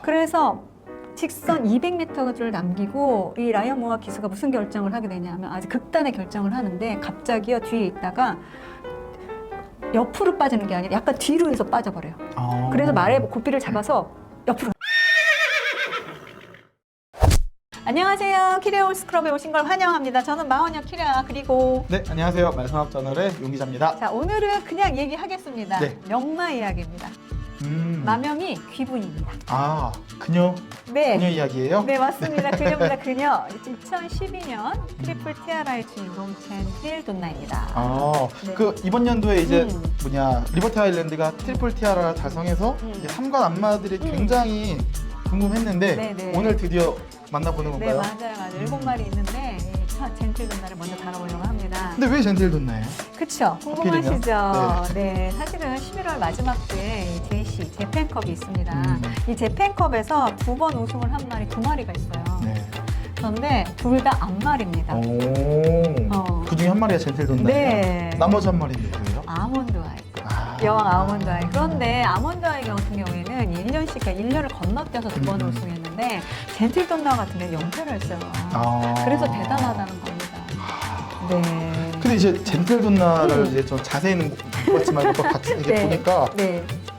그래서 직선 200m를 남기고 이 라이언 모아 기수가 무슨 결정을 하게 되냐면 아주 극단의 결정을 하는데 갑자기요 뒤에 있다가 옆으로 빠지는 게 아니라 약간 뒤로 해서 빠져버려요. 그래서 말의 고삐를 잡아서 옆으로. 안녕하세요. 키레올 스크럽에 오신 걸 환영합니다. 저는 마원영 키레아 그리고 네, 안녕하세요. 말상학저널의 용 기자입니다. 자 오늘은 그냥 얘기하겠습니다. 네. 명마 이야기입니다. 마명이 귀분입니다. 아, 그녀 이야기예요? 네, 맞습니다. 그녀입니다. 그녀. 2012년 트리플 티아라의 주인공 젠틸 돈나입니다. 네. 그 이번 연도에 이제 리버티 아일랜드가 트리플 티아라를 달성해서 이제 3관 안마들이 굉장히 궁금했는데 네네. 오늘 드디어 만나보는 네, 건가요? 맞아요. 7마리 있는데 젠틸 돈나를 먼저 다뤄보려고 합니다. 근데 왜 젠틸 돈나예요? 그쵸? 궁금하시죠? 네, 사실은 11월 마지막 주에 JC, 재팬컵이 있습니다. 이 재팬컵에서 2번 우승을 한 마리 2마리가 있어요. 네. 그런데 둘 다 암말입니다. 그 중에 한 마리가 젠틸 돈나예요? 네. 나머지 한 마리는 누구예요? 아몬드 아이. 여왕 아몬드 아이. 그런데 아몬드 아이 같은 경우에는 1년씩, 그러니까 1년을 건너뛰어서 2번 우승했는데 젠틸 돈나 같은 경우는 연패를 했어요. 그래서 대단하다는 겁니다. 네. 근데 이제 젠틀 돈나를 이제 좀 자세히는 못 봤지만 이거 같이 이렇게 보니까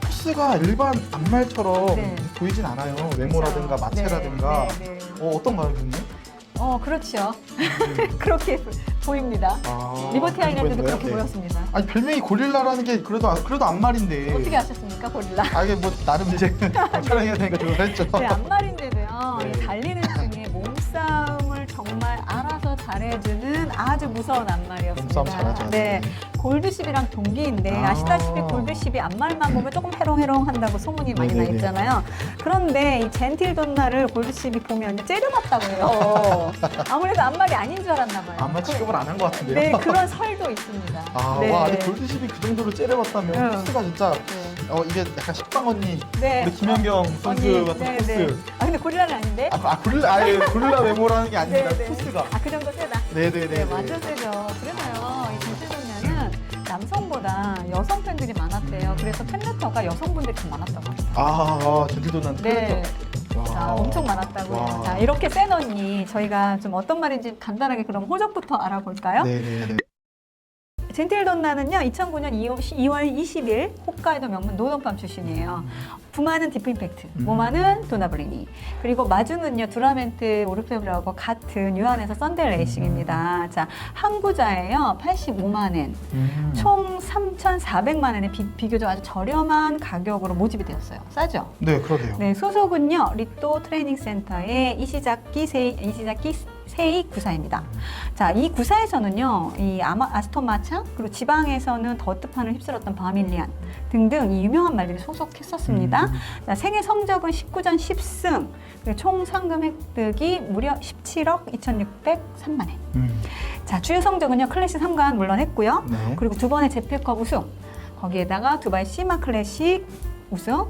코스가 일반 암말처럼 보이진 않아요. 외모라든가 마체라든가. 어떤가요, 형님? 그렇죠. 그렇게 보입니다. 리버티 아일랜드도 그렇게 보였습니다. 아니 별명이 고릴라라는 게 그래도 암말인데. 어떻게 아셨습니까, 고릴라? 이게 뭐 나름 이제 촬영해야 되니까 그걸 했죠. 네, 암말인데도요. 이 달리는 중에 몸싸움을 정말 알아서 잘해주는 아주 무서운 암말이었습니다. 몸싸움 잘하죠. 네, 골드십이랑 동기인데 아시다시피 골드십이 앞말만 보면 조금 해롱해롱한다고 소문이 많이 나 있잖아요. 그런데 이 젠틸 돈나를 골드십이 보면 째려봤다고 해요. 아무래도 앞말이 아닌 줄 알았나 봐요. 암말 취급을 안 한 것 같은데요. 네, 그런 설도 있습니다. 네. 와, 근데 골드십이 그 정도로 째려봤다면 코스가 진짜 이게 약간 식빵 언니, 우리 김연경 선수 같은 코스. 근데 고릴라는 아닌데? 고릴라 외모라는 게 아닙니다. 코스가. 그 정도 세다. 네네네. 완전 세죠. 그래서요, 이 젠틸 돈나는 남성보다 여성 팬들이 많았대요. 그래서 팬레터가 여성분들이 좀 많았다고 합니다. 젠틸 돈나. 네. 자, 엄청 많았다고 해요. 자, 이렇게 센 언니, 저희가 좀 어떤 말인지 간단하게 그럼 호적부터 알아볼까요? 네네네. 젠틸 돈나는요, 2009년 2월 20일 홋카이도 명문 노동팜 출신이에요. 부마는 디프임팩트, 모마는 도나블리니. 그리고 마주는요, 두라멘트 오르페브라고 같은 유한에서 썬델 레이싱입니다. 자, 항구자예요. 85만엔. 총 3,400만 엔의 비교적 아주 저렴한 가격으로 모집이 되었어요. 싸죠? 네, 그러게요. 네, 소속은요, 리또 트레이닝 센터의 이시자키 세이 구사입니다. 자, 이 구사에서는요, 이 아스톤 마차, 그리고 지방에서는 더트판을 휩쓸었던 바밀리안 등등 이 유명한 말들이 소속했었습니다. 자, 생애 성적은 19전 10승, 그리고 총 상금 획득이 무려 17억 2,603만 엔. 자, 주요 성적은요, 클래식 3관 물론 했고요. 그리고 2번의 재팬컵 우승, 거기에다가 두바이 시마 클래식 우승,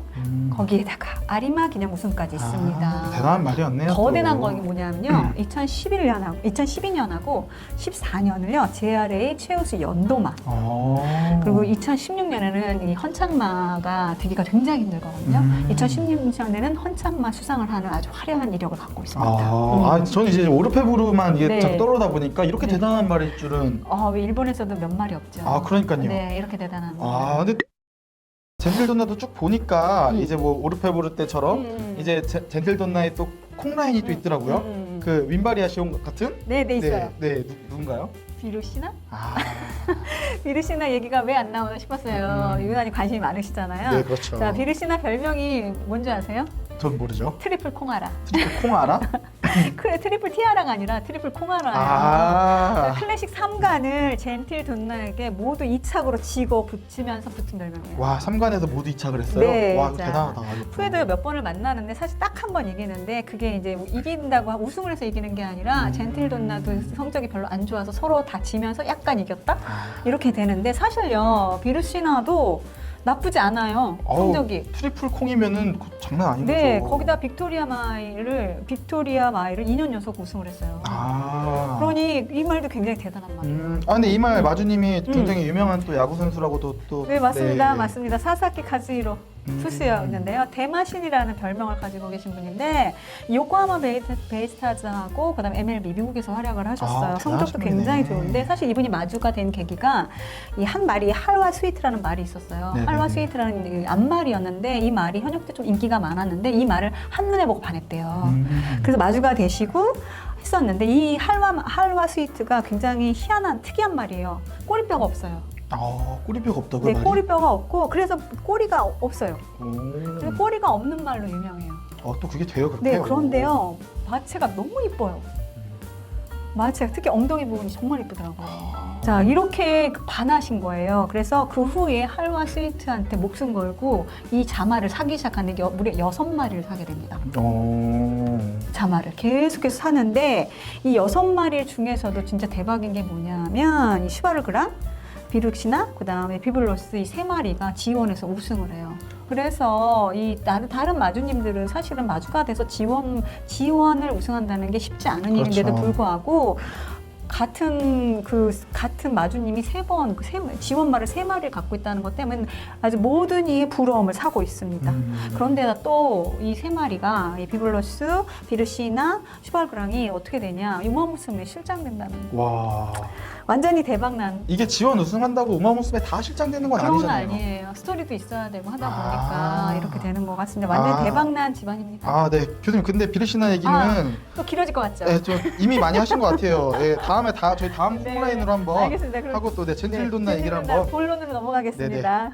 거기에다가 아리마 기념 우승까지 있습니다. 대단한 말이었네요. 더 대단한 거 뭐냐면요. 2012년하고 14년을요. JRA 최우수 연도마. 그리고 2016년에는 이 헌창마가 되기가 굉장히 힘들거든요. 2016년에는 헌창마 수상을 하는 아주 화려한 이력을 갖고 있습니다. 저는 이제 오르페브르만 이게 자꾸 떠오르다 보니까 이렇게 대단한 말일 줄은. 왜 일본에서도 몇 말이 없죠. 그러니까요. 네, 이렇게 대단한. 근데 젠틸 돈나도 쭉 보니까 이제 뭐 오르페브르 때처럼 이제 젠틸 돈나에 또 콩라인이 또 있더라고요. 그 윈바리아 시온 같은? 네, 있어요. 네, 누군가요? 비루시나? 비루시나 얘기가 왜 안 나오나 싶었어요. 유난히 관심이 많으시잖아요. 네, 그렇죠. 자, 비루시나 별명이 뭔지 아세요? 전 모르죠. 트리플 콩아라. 트리플 콩아라? 그래, 트리플 티아라가 아니라 트리플 콩아라예요. 클래식 3관을 젠틸 돈나에게 모두 2착으로 지고 붙이면서 붙은 별명이에요. 와, 3관에서 모두 2착을 했어요? 네, 와, 대단하다. 후에도 몇 번을 만나는데 사실 딱 한 번 이기는데 그게 이제 이긴다고 우승을 해서 이기는 게 아니라 젠틸 돈나도 성적이 별로 안 좋아서 서로 다 지면서 약간 이겼다? 이렇게 되는데 사실요, 비루시나도 나쁘지 않아요. 성적이. 트리플 콩이면은 장난 아닌 거죠. 네, 거기다 빅토리아 마일을 2년 연속 우승을 했어요. 그러니 이 말도 굉장히 대단한 말이에요. 근데 이 말 마주님이 굉장히 유명한 또 야구 선수라고도 또. 네, 맞습니다. 맞습니다. 사사키 카즈히로. 투수였는데요. 대마신이라는 별명을 가지고 계신 분인데 요코하마 베이스타즈하고 그다음에 MLB 미국에서 활약을 하셨어요. 성적도 굉장히 좋은데 사실 이분이 마주가 된 계기가 이 한 말이 할와 스위트라는 말이 있었어요. 네네네. 할와 스위트라는 암말이었는데 이 말이 현역 때 좀 인기가 많았는데 이 말을 한눈에 보고 반했대요. 그래서 마주가 되시고 했었는데 이 할와 스위트가 굉장히 희한한 특이한 말이에요. 꼬리뼈가 없어요. 꼬리뼈가 없다고요? 네, 말이? 꼬리뼈가 없고 그래서 꼬리가 없어요. 오. 그래서 꼬리가 없는 말로 유명해요. 또 그게 돼요, 그렇게? 네, 그런데요. 마체가 너무 이뻐요. 마체가 특히 엉덩이 부분이 정말 이쁘더라고요. 자, 이렇게 반하신 거예요. 그래서 그 후에 할와 스위트한테 목숨 걸고 이 자마를 사기 시작하는데 무려 6마리를 사게 됩니다. 자마를 계속해서 사는데 이 6마리 중에서도 진짜 대박인 게 뭐냐면 이 슈바르그랑 비룩시나 그다음에 비블로스 이 3마리가 지원해서 우승을 해요. 그래서 이 다른 마주님들은 사실은 마주가 돼서 지원을 우승한다는 게 쉽지 않은 일인데도 불구하고 같은 마주님이 3번 지원말을 3마리를 갖고 있다는 것 때문에 아주 모든 이의 부러움을 사고 있습니다. 그런데다 또 이 3마리가 이 비블로스, 비르시나, 슈발그랑이 어떻게 되냐? 우마무스메에 실장된다는 거. 와. 완전히 대박난. 이게 지원 우승한다고 우마무스메 다 실장되는 건 그런 건 아니잖아요. 아니에요. 스토리도 있어야 되고 하다 보니까 이렇게 되는 것 같습니다. 완전 대박난 집안입니다. 네. 교수님, 근데 비르시나 얘기는 또 길어질 것 같죠? 네, 좀 이미 많이 하신 것 같아요. 네, 다음에 저희 다음 홈라인으로 한번 알겠습니다. 하고 또 젠틀돈나 얘기를 한번. 본론으로 넘어가겠습니다.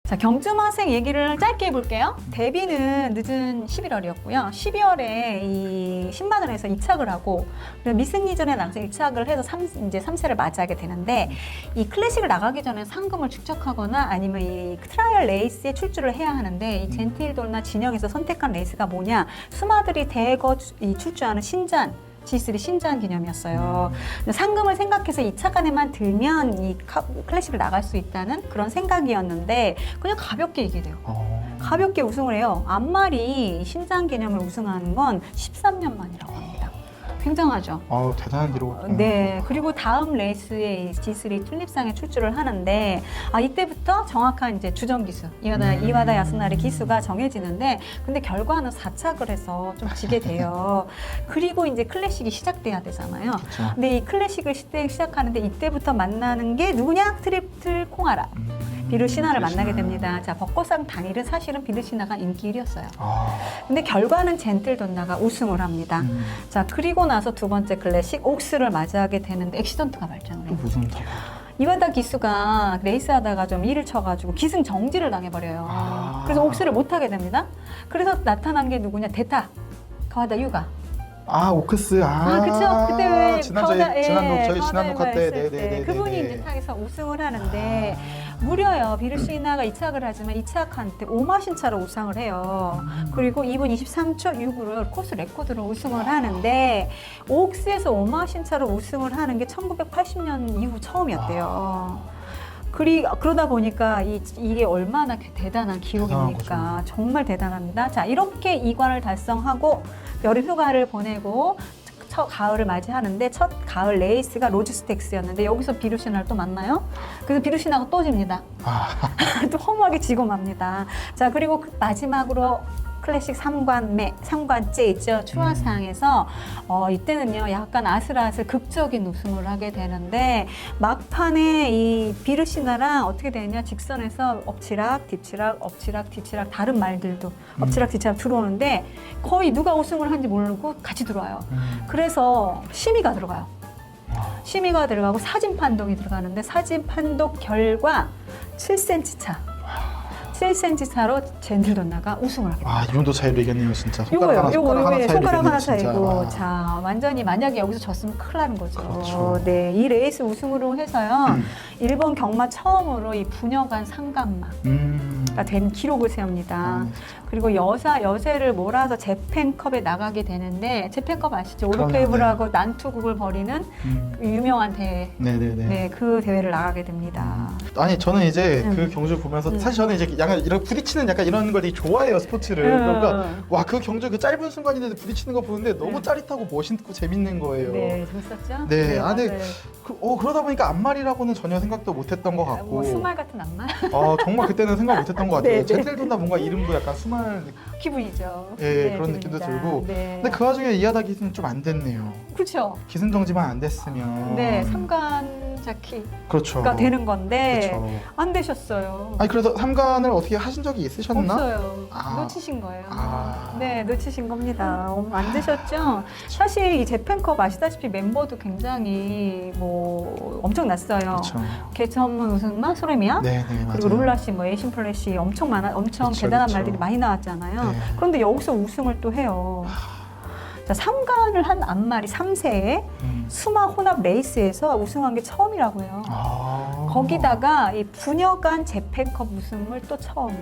자, 경주마생 얘기를 짧게 해볼게요. 데뷔는 늦은 11월이었고요. 12월에 이 신바늘에서 입착을 하고 미승리전에 나가서 입착을 해서 이제 3세를 맞이하게 되는데 이 클래식을 나가기 전에 상금을 축적하거나 아니면 이 트라이얼 레이스에 출주를 해야 하는데 이 젠틸돈나 진영에서 선택한 레이스가 뭐냐? 수마들이 대거 출주하는 신잔 G3 신장 기념이었어요. 상금을 생각해서 2차 간에만 들면 이 클래식을 나갈 수 있다는 그런 생각이었는데 그냥 가볍게 이기게 돼요. 가볍게 우승을 해요. 암말이 신장 기념을 우승한 건 13년 만이라고 합니다. 굉장하죠. 대단한 기록. 네. 그리고 다음 레이스에 G3 튤립상에 출주를 하는데 이때부터 정확한 이제 주전 기수 이와다 야스나리 기수가 정해지는데 근데 결과는 4착을 해서 좀 지게 돼요. 그리고 이제 클래식이 시작돼야 되잖아요. 그쵸. 근데 이 클래식을 시작하는데 이때부터 만나는 게 누구냐? 트리플 콩아라. 비르시나를 만나게 됩니다. 자, 벚꽃상 당일은 사실은 비르시나가 인기 1위였어요. 근데 결과는 젠틀돈나가 우승을 합니다. 자, 그리고 나서 두 번째 클래식 옥스를 맞이하게 되는데 액시던트가 발생을 해요. 무슨 이와다 기수가 레이스하다가 좀 일을 쳐가지고 기승 정지를 당해버려요. 그래서 옥스를 못하게 됩니다. 그래서 나타난 게 누구냐? 데타 가와다 유가. 오크스. 그쵸. 그때 왜 저희 지난 녹화 때, 네. 그분이 이제 탁에서 우승을 하는데 무려요. 비르시나가 2착을 하지만 2착한테 5마신차로 우승을 해요. 그리고 2분 23초 6을 코스 레코드로 우승을 하는데 옥스에서 5마신차로 우승을 하는 게 1980년 이후 처음이었대요. 그러다 보니까 이게 얼마나 대단한 기록입니까? 정말 대단합니다. 자, 이렇게 2관을 달성하고 여름 휴가를 보내고 첫 가을을 맞이하는데 첫 가을 레이스가 로즈스텍스였는데 여기서 비루시나를 또 만나요. 그래서 비루시나가 또 집니다. 또 허무하게 지고 맙니다. 자, 그리고 마지막으로 클래식 3관째 있죠. 추화상에서 이때는요 약간 아슬아슬 극적인 우승을 하게 되는데 막판에 이 비르시나랑 어떻게 되느냐 직선에서 엎치락 뒤치락 엎치락 뒤치락 다른 말들도 엎치락 뒤치락 들어오는데 거의 누가 우승을 한지 모르고 같이 들어와요. 그래서 심의가 들어가요. 심의가 들어가고 사진 판독이 들어가는데 사진 판독 결과 7cm 차. 7cm 차로 젠틀돈나가 우승을 하게 됩니다. 이 정도 차이로 이겼네요, 진짜. 손가락 하나 차이고. 자, 완전히 만약에 여기서 졌으면 큰일 나는 거죠. 그렇죠. 네, 이 레이스 우승으로 해서요. 일본 경마 처음으로 이 부녀간 상간마가 된 기록을 세웁니다. 그리고 여세를 몰아서 재팬컵에 나가게 되는데 재팬컵 아시죠? 오르페이브라고 난투극을 벌이는 유명한 대회. 네, 그 대회를 나가게 됩니다. 아니 저는 이제 그 경주 보면서 사실 저는 이제 약간 이런 부딪히는 약간 이런 걸 되게 좋아해요, 스포츠를. 그러니까 와, 그 경주 그 짧은 순간인데 부딪히는 거 보는데 너무 짜릿하고 멋있고 재밌는 거예요. 네, 재밌었죠? 네, 맞아요. 그러다 보니까 앞말이라고는 전혀 생각도 못했던 것 같고. 뭐 수말 같은 앞말? 정말 그때는 생각 못했던 것 같아요. 네, 네. 젠틀돈다 뭔가 이름도 약간 수말 기분이죠. 그런 느낌도 들고. 네. 근데 그 와중에 이하다 기수는 좀 안 됐네요. 그렇죠. 기승정지만 안 됐으면. 네, 삼관 자키가 그렇죠. 되는 건데 그렇죠. 안 되셨어요. 아니 그래서 삼관을 어떻게 하신 적이 있으셨나? 없어요. 아. 놓치신 거예요. 아. 네, 놓치신 겁니다. 안 되셨죠? 사실 이 재팬컵 아시다시피 멤버도 굉장히 뭐 엄청났어요. 그렇죠. 개천문 우승마 소레미야? 네, 네, 맞아요. 그리고 롤라씨, 뭐 에이신 플래시 엄청 엄청 그쵸, 대단한 그쵸. 말들이 많이 나왔잖아요. 네. 그런데 여기서 우승을 또 해요. 자, 3관을 한 앞말이 3세에 수마 혼합 레이스에서 우승한 게 처음이라고 해요. 거기다가 이 부녀간 재팬컵 우승을 또 처음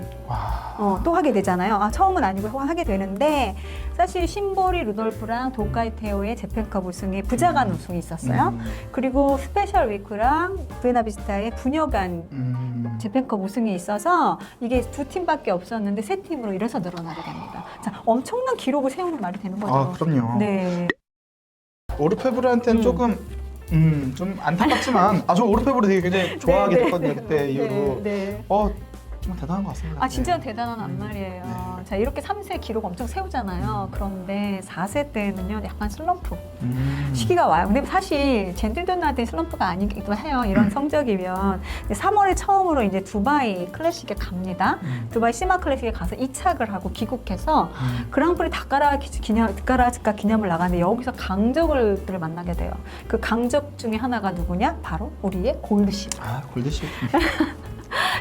또 하게 되잖아요. 처음은 아니고 하게 되는데 사실 심보리 루돌프랑 도카이 테오의 재팬컵 우승에 부자간 우승이 있었어요. 그리고 스페셜 위크랑 부에나비스타의 부녀간 재팬컵 우승이 있어서 이게 두 팀밖에 없었는데 세 팀으로 이래서 늘어나게 됩니다. 자, 엄청난 기록을 세우는 말이 되는 거죠. 그럼요. 네. 오르페브르한테는 조금 좀 안타깝지만 저 오르페브르 되게 굉장히 좋아하게 됐거든요. 그때 이후로. 네. 정말 대단한 것 같습니다. 진짜 대단한 앞말이에요. 네. 자, 이렇게 3세 기록 엄청 세우잖아요. 그런데 4세 때는요, 약간 슬럼프 시기가 와요. 근데 사실 젠틀돈나한테 슬럼프가 아니기도 해요. 이런 성적이면. 3월에 처음으로 이제 두바이 클래식에 갑니다. 두바이 시마 클래식에 가서 2착을 하고 귀국해서 그랑프리 다카라 기념을 나가는데 여기서 강적들을 만나게 돼요. 그 강적 중에 하나가 누구냐? 바로 우리의 골드십. 골드십.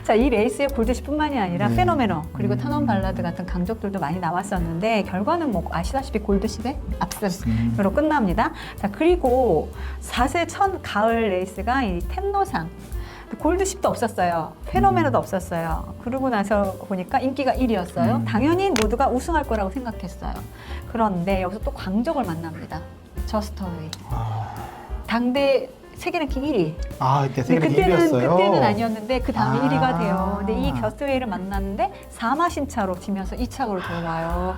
자, 이 레이스의 골드십뿐만이 아니라 네. 페노메노 그리고 타논 발라드 같은 강적들도 많이 나왔었는데 결과는 뭐 아시다시피 골드십의 압승으로 끝납니다. 자, 그리고 4세 첫 가을 레이스가 이 텐노상. 골드십도 없었어요. 페노메노도 없었어요. 그러고 나서 보니까 인기가 1위였어요. 당연히 모두가 우승할 거라고 생각했어요. 그런데 여기서 또 강적을 만납니다. 저스터웨이. 당대 세계 랭킹 1위. 그때 세계 랭킹 1위였어요? 그때는 아니었는데 그 다음에 1위가 돼요. 근데 이 겨스웨이를 만났는데 4마신 차로 지면서 2착으로 들어와요.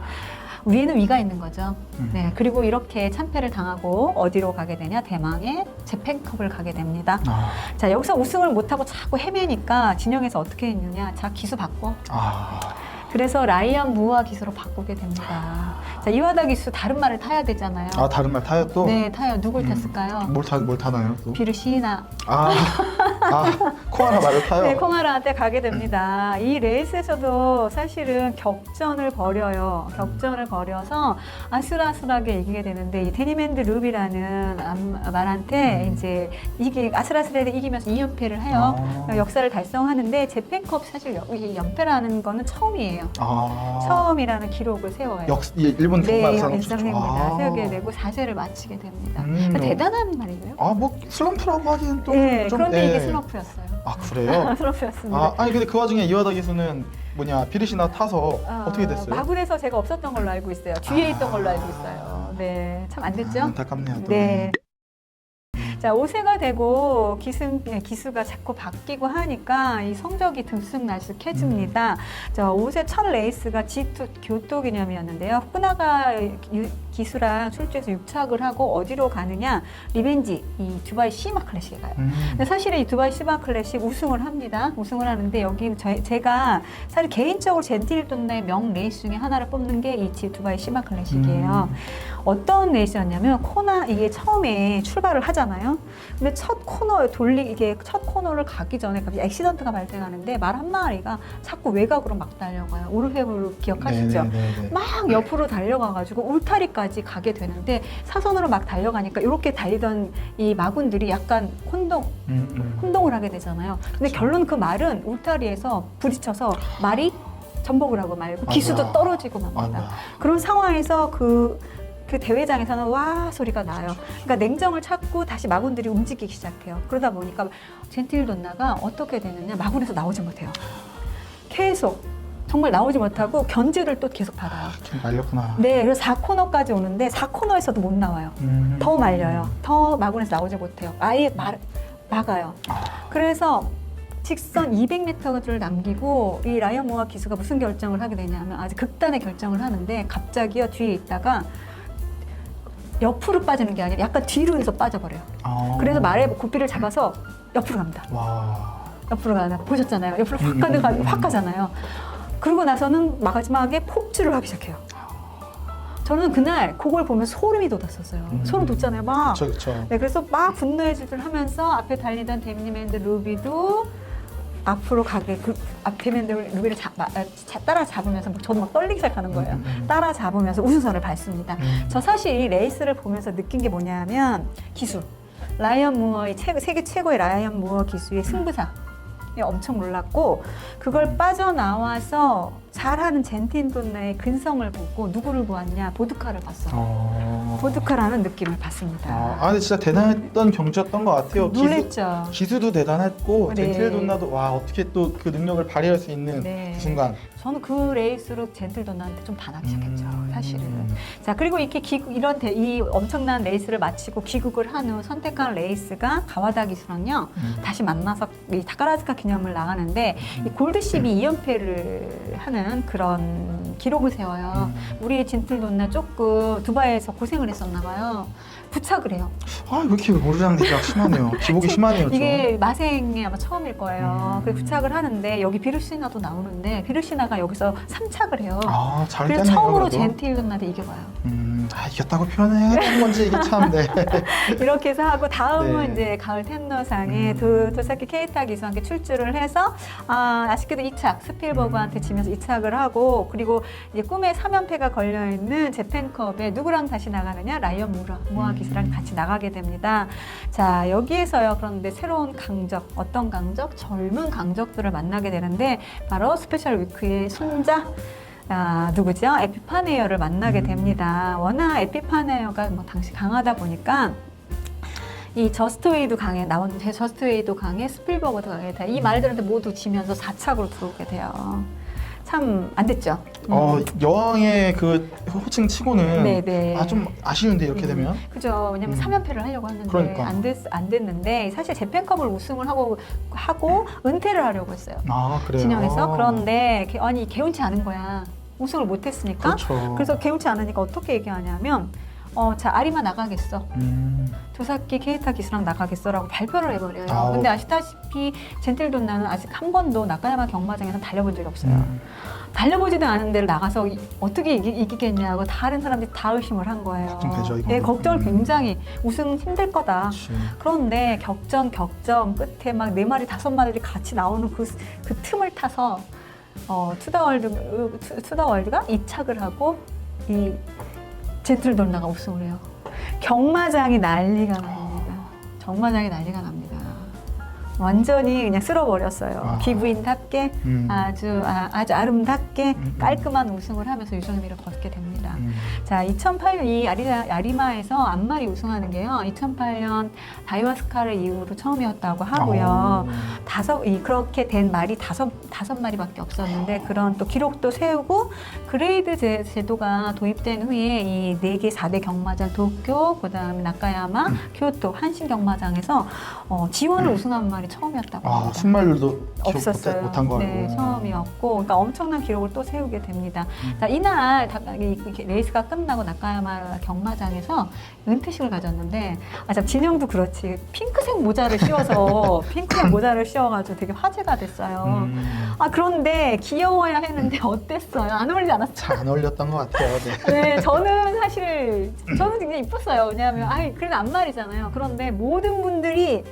위에는 위가 있는 거죠. 네, 그리고 이렇게 참패를 당하고 어디로 가게 되냐? 대망의 재팬컵을 가게 됩니다. 자, 여기서 우승을 못하고 자꾸 헤매니까 진영에서 어떻게 했느냐? 자, 기수 바꿔. 그래서 라이언 무아 기수로 바꾸게 됩니다. 자, 이와다 기수 다른 말을 타야 되잖아요. 다른 말 타요 또? 네, 타요. 누굴 탔을까요? 뭘 타나요 또? 비르시나. 코아나 말을 타요? 네, 콩하라한테 가게 됩니다. 이 레이스에서도 사실은 격전을 벌여요. 격전을 벌여서 아슬아슬하게 이기게 되는데 이 데니맨드 룹이라는 말한테 이제 아슬아슬하게 이기면서 2연패를 해요. 역사를 달성하는데 재팬컵 사실 이 연패라는 거는 처음이에요. 처음이라는 기록을 세워요. 일본 네, 일상생입니다. 세우게 되고 4세를 마치게 됩니다. 대단한 말이에요. 뭐 슬럼프라고 하기엔 또 네, 좀, 그런데 이게 슬럼프였어요. 그래요? 슬럼프였습니다. 아니 근데 그 와중에 이와다 기수는 비르시나 타서 어떻게 됐어요? 마굴에서 제가 없었던 걸로 알고 있어요. 뒤에 있던 걸로 알고 있어요. 네, 참 안 됐죠? 안타깝네요. 또. 네. 자, 5세가 되고 기수가 자꾸 바뀌고 하니까 이 성적이 들쑥날쑥해집니다. 자, 5세 첫 레이스가 G2 교토 기념이었는데요. 후쿠나가 기수랑 출제해서 6착을 하고 어디로 가느냐? 리벤지, 이 두바이 시마 클래식에 가요. 근데 사실은 이 두바이 시마 클래식 우승을 합니다. 우승을 하는데 여기 제가 사실 개인적으로 젠틸돈나의 명 레이스 중에 하나를 뽑는 게 이 두바이 시마 클래식이에요. 어떤 레이스였냐면 이게 처음에 출발을 하잖아요. 근데 첫 코너를 가기 전에 갑자기 액시던트가 발생하는데 말 한 마리가 자꾸 외곽으로 막 달려가요. 오르페브르 기억하시죠? 네네네네. 막 옆으로 달려가가지고 울타리까지 가게 되는데 사선으로 막 달려가니까 이렇게 달리던 이 마군들이 약간 혼동을 하게 되잖아요. 근데 결론 그 말은 울타리에서 부딪혀서 말이 전복을 하고 말고 기수도 떨어지고 맙니다. 그런 상황에서 그 대회장에서는 와 소리가 나요. 그러니까 냉정을 찾고 다시 마군들이 움직이기 시작해요. 그러다 보니까 젠틸돈나가 어떻게 되느냐? 마군에서 나오지 못해요. 계속 정말 나오지 못하고 견제를 또 계속 받아요. 말렸구나. 네, 그래서 4코너까지 오는데 4코너에서도 못 나와요. 더 말려요. 더 마군에서 나오지 못해요. 아예 막아요. 그래서 직선 200m를 남기고 이 라이언 모아 기수가 무슨 결정을 하게 되냐면 아주 극단의 결정을 하는데 갑자기요 뒤에 있다가 옆으로 빠지는 게 아니라 약간 뒤로 해서 빠져버려요. 그래서 말의 고삐를 잡아서 옆으로 갑니다. 와. 옆으로 가나 보셨잖아요. 옆으로 확 가잖아요. 그러고 나서는 마지막에 폭주를 하기 시작해요. 저는 그날 그걸 보면서 소름이 돋았었어요. 소름 돋잖아요. 막. 그렇죠. 네, 그래서 막 분노의 질주를 하면서 앞에 달리던 데미앤드 루비도 앞으로 가게 데미앤드 루비를 따라 잡으면서 저도 막 떨리기 시작하는 거예요. 따라 잡으면서 우승선을 밟습니다. 저 사실 이 레이스를 보면서 느낀 게 뭐냐면 기술. 라이언 무어의 세계 최고의 라이언 무어 기수의 승부사. 엄청 놀랐고 그걸 빠져나와서 잘하는 젠틴 돈나의 근성을 보고 누구를 보았냐? 보드카를 봤어요. 보드카라는 느낌을 봤습니다. 근데 진짜 대단했던 경주였던 것 같아요. 놀랬죠. 기수도 대단했고 네. 젠틀 돈나도 와 어떻게 또 그 능력을 발휘할 수 있는 그 순간. 저는 그 레이스로 젠틀 돈나한테 좀 반하기 시작했죠. 사실은. 자 그리고 이렇게 이 엄청난 레이스를 마치고 귀국을 한 후 선택한 레이스가 가와다 기수랑요. 다시 만나서 이 타카라즈카 기념을 나가는데 이 골드 12 2연패를 하는 그런 기록을 세워요. 우리 젠틀 돈나 조금 두바이에서 고생을 했었나 봐요. 부착을 해요. 왜 이렇게 오르락내리락 심하네요. 기복이 심하네요. 이게 마생이 아마 처음일 거예요. 그래서 부착을 하는데 여기 비루시나도 나오는데 비루시나가 여기서 3착을 해요. 잘 그래서 깼네요, 처음으로 그래도. 젠틸 돈나한테 이겨봐요. 이겼다고 표현해야 되는 건지 이게 참 네. 이렇게 해서 하고 다음은 네. 이제 가을 텐너상에 도사키 케이타 기수와 함께 출주를 해서 아쉽게도 2착 스필버그한테 지면서 2착을 하고 그리고 이제 꿈에 3연패가 걸려있는 재팬컵에 누구랑 다시 나가느냐 라이언 무아 기수랑 같이 나가게 됩니다. 자 여기에서요 그런데 새로운 강적 어떤 강적? 젊은 강적들을 만나게 되는데 바로 스페셜 위크의 손자 누구죠? 에피파네이어를 만나게 됩니다. 워낙 에피파네이어가 당시 강하다 보니까 이 저스트웨이도 강해, 스필버그도 강해. 이 말들한테 모두 지면서 4착으로 들어오게 돼요. 참 안 됐죠. 여왕의 그 호칭 치고는 네네. 좀 아쉬운데 이렇게 되면. 그죠. 왜냐면 3연패를 하려고 했는데 그러니까. 안 됐는데 사실 재팬컵을 우승을 하고 은퇴를 하려고 했어요. 그래요. 진영에서. 그런데 아니 개운치 않은 거야. 우승을 못했으니까. 그렇죠. 그래서 개운치 않으니까 어떻게 얘기하냐면 자 아리마 나가겠어. 도사키 케이타 기수랑 나가겠어라고 발표를 해버려요. 근데 아시다시피 젠틀 돈나는 아직 한 번도 나카야마 경마장에서 달려본 적이 없어요. 달려보지도 않은 데를 나가서 어떻게 이기겠냐고 다른 사람들이 다 의심을 한 거예요. 걱정되죠, 이거. 네, 걱정을 굉장히 우승 힘들 거다. 그치. 그런데 격전 끝에 막 4마리 5마리들이 같이 나오는 그 틈을 타서 투더월드가 2착을 하고 이 젠틀 돈나가 우승을 해요. 경마장이 난리가 납니다. 경마장이 난리가 납니다. 완전히 그냥 쓸어버렸어요. 기부인답게 아주 아름답게 깔끔한 우승을 하면서 유종의미를 걷게 됩니다. 자, 2008년 이 아리마에서 안말이 우승하는 게요. 2008년 다이와스카를 이후로 처음이었다고 하고요. 그렇게 된 말이 다섯 마리밖에 없었는데 그런 또 기록도 세우고 그레이드 제도가 도입된 후에 이 4개 4대 경마장 도쿄, 그다음에 나카야마, 교토, 한신 경마장에서 지원을 우승한 말이 처음이었다고 합니다. 순말도 없었어요. 못한 거예요. 네, 처음이었고, 그러니까 엄청난 기록을 또 세우게 됩니다. 자, 이날 레이스가 끝나고 나카야마 경마장에서 은퇴식을 가졌는데, 참 진영도 그렇지. 핑크색 모자를 씌워가지고 되게 화제가 됐어요. 그런데 귀여워야 했는데 어땠어요? 안 어울리지 않았어요? 잘 안 어울렸던 것 같아요. 네, 저는 굉장히 이뻤어요. 왜냐하면 그래도 안말이잖아요. 그런데 모든 분들이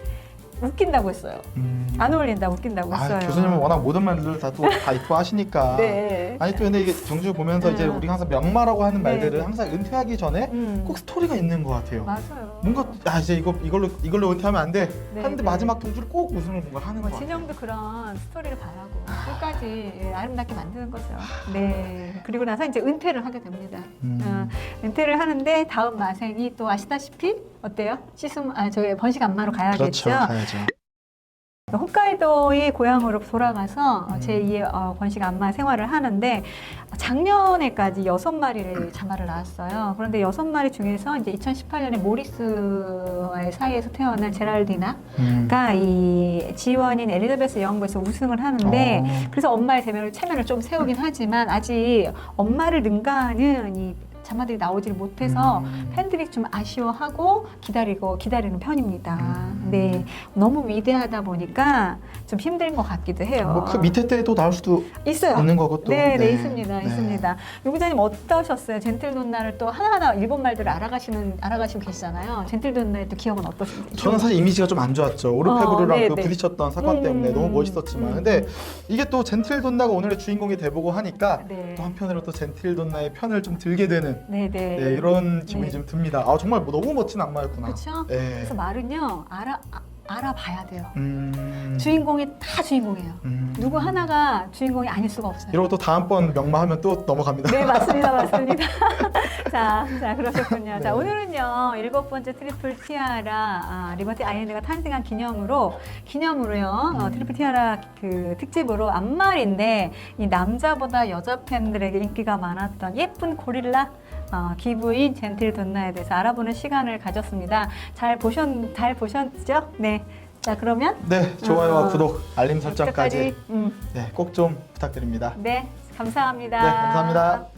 웃긴다고 했어요. 안 어울린다고 웃긴다고 했어요. 교수님은 워낙 모든 말들을 다 이뻐하시니까. 네. 또 근데 이게 경주 보면서 이제 우리가 항상 명마라고 하는 말들은 항상 은퇴하기 전에 꼭 스토리가 있는 것 같아요. 맞아요. 뭔가 이제 이걸로 은퇴하면 안 돼. 하는데 네. 마지막 경주를 꼭 우승을 뭔가 하는 것 같아요. 진영도 그런 스토리를 바라고 끝까지 아름답게 만드는 거죠. 네. 그리고 나서 이제 은퇴를 하게 됩니다. 은퇴를 하는데 다음 마생이 또 아시다시피 어때요? 번식 안마로 가야겠죠. 그렇죠. 가야죠. 홋카이도의 고향으로 돌아가서 제2의 번식 안마 생활을 하는데 작년에까지 6마리를 자마를 낳았어요. 그런데 6마리 중에서 이제 2018년에 모리스와의 사이에서 태어난 제랄디나가 이 지원인 엘리자베스 여왕부에서 우승을 하는데 그래서 엄마의 체면을 좀 세우긴 하지만 아직 엄마를 능가하는 이 자마들이 나오질 못해서 팬들이 좀 아쉬워하고 기다리는 편입니다. 네, 너무 위대하다 보니까 좀 힘든 것 같기도 해요. 뭐 그 밑에 때도 나올 수도 있어요. 있는 거고 또. 네, 있습니다. 있습니다. 요 기자님 어떠셨어요? 젠틀돈나를 또 하나하나 일본 말들을 알아가시고 계시잖아요. 젠틀돈나의 또 기억은 어떠신지? 저는 사실 이미지가 좀 안 좋았죠. 오르페브르랑 네, 그 부딪혔던 사건 때문에 너무 멋있었지만, 근데 이게 또 젠틀돈나가 오늘의 주인공이 돼보고 하니까 또 한편으로 또 젠틀돈나의 편을 좀 들게 되는 이런 기분이 좀 듭니다. 아, 정말 뭐 너무 멋진 악마였구나. 그렇죠. 네. 그래서 말은요 알아봐야 돼요. 주인공이 다 주인공이에요. 누구 하나가 주인공이 아닐 수가 없어요. 이러고 또 다음번 명마하면 또 넘어갑니다. 네, 맞습니다. 자, 그러셨군요. 네. 자, 오늘은요 7번째 트리플 티아라 리버티 아일랜드가 탄생한 기념으로요 트리플 티아라 그 특집으로 앞말인데 이 남자보다 여자 팬들에게 인기가 많았던 예쁜 고릴라 기부인 젠틀돈나에 대해서 알아보는 시간을 가졌습니다. 잘 보셨죠? 네. 자, 그러면 네, 좋아요와 구독, 알림 설정까지 끝까지, 네, 꼭 좀 부탁드립니다. 네, 감사합니다. 네, 감사합니다.